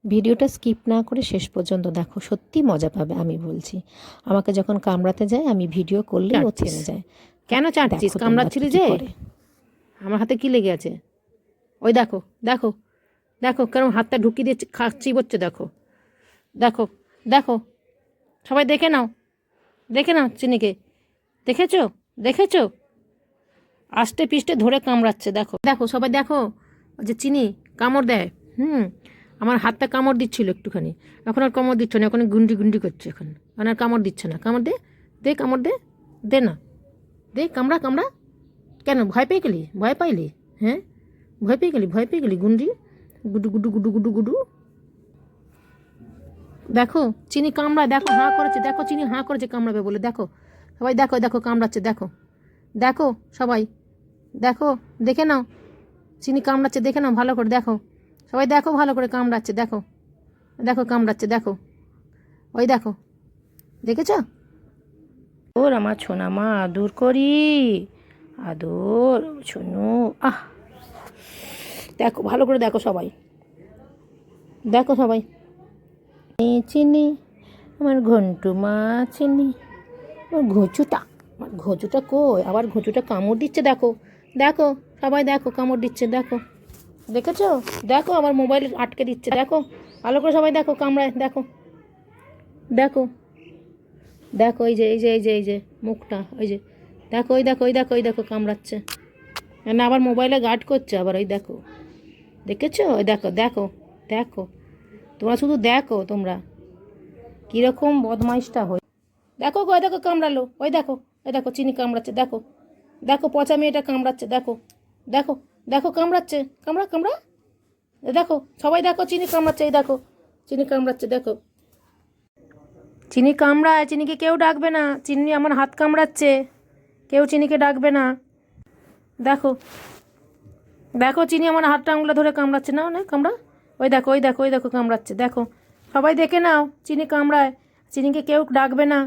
ভিডিওটা স্কিপ না করে শেষ পর্যন্ত দেখো, সত্যি মজা পাবে। আমি বলছি, আমাকে যখন কামড়াতে যায় আমি ভিডিও করলেই ও থেমে যায়। কেন চাটছিস? দেখো তোমরা কামড়াচ্ছিলি কি যে? করে। আমার হাতে কি লেগে আছে? ওই দেখো, দেখো, দেখো কেরম হাতটা ঢুকিয়ে দিয়ে চিবোচ্ছে। দেখো, দেখো, দেখো, সবাই দেখে নাও, দেখে নাও চিনিকে। দেখেছো? দেখেছো? আষ্টে পিষ্টে ধরে কামড়াচ্ছে। দেখো, দেখো, সবাই দেখো, ওই যে চিনি কামড় দেয়। আমার হাতটা কামড় দিচ্ছিল একটুখানি, এখন আর কামড় দিচ্ছে না, এখন গুন্ডি গুন্ডি করছে। এখন আর কামড় দিচ্ছে না। কামড় দে, দে কামড় দে, দে না, দে কামড়া, কামড়া। কেন ভয় পেয়ে গেলি? ভয় পাইলি? হ্যাঁ, ভয় পেয়ে গেলি? ভয় পেয়ে গেলি? গুন্ডি গুডু গুডু গুডু গুডু গুডু। দেখো চিনি কামড়ায়, দেখো হাঁ করেছে, দেখো চিনি হাঁ করেছে কামড়াবে বলে। দেখো সবাই, দেখো, দেখো কামড়াচ্ছে। দেখো, দেখো সবাই, দেখো, দেখে নাও, চিনি কামড়াচ্ছে, দেখে নাও ভালো করে। দেখো সবাই, দেখো ভালো করে কামড়াচ্ছে। দেখো, দেখো কামড়াচ্ছে। দেখো, ওই দেখো, দেখেছ? ওর আমার ছোনা মা, আদর করি, আদর শোনো। দেখো ভালো করে, দেখো সবাই, দেখো সবাই। চিনি, আমার ঘন্টু মা চিনি। আমার ঘুঁচুটা কই? আবার ঘুঁচুটা কামড় দিচ্ছে। দেখো, দেখো সবাই, দেখো কামড় দিচ্ছে। দেখো, দেখেছো? দেখো আমার মোবাইল আটকে দিচ্ছে। দেখো ভালো করে সবাই, দেখো কামড়ায়। দেখো, দেখো, দেখো, এই যে, এই যে, এই যে, এই যে মুখটা, ওই যে দেখো, ওই দেখো, ওই দেখো, ওই দেখো কামড়াচ্ছে না, আবার মোবাইলে গার্ড করছে আবার। ওই দেখো, দেখেছো? ওই দেখো, দেখো, দেখো, তোমরা শুধু দেখো, তোমরা কীরকম বদমাইশটা হয়। দেখো গো, ওই দেখো কামড়ালো। ওই দেখো, ওই দেখো চিনি কামড়াচ্ছে। দেখো, দেখো পচা মেয়েটা কামড়াচ্ছে। দেখো, দেখো, দেখো কামড়াচ্ছে, কামড়া, কামড়া। দেখো সবাই, দেখো চিনি কামড়াচ্ছে। এই দেখো, চিনি কামড়াচ্ছে। দেখো, চিনি কামড়ায়, চিনিকে কেউ ডাকবে না। চিনি আমার হাত কামড়াচ্ছে, কেউ চিনিকে ডাকবে না। দেখো, দেখো চিনি আমার হাতটা আঙুলে ধরে কামড়াচ্ছে। না না কামড়া। ওই দেখো, ওই দেখো, ওই দেখো কামড়াচ্ছে। দেখো সবাই দেখে নাও, চিনি কামড়ায়, চিনিকে কেউ ডাকবে না।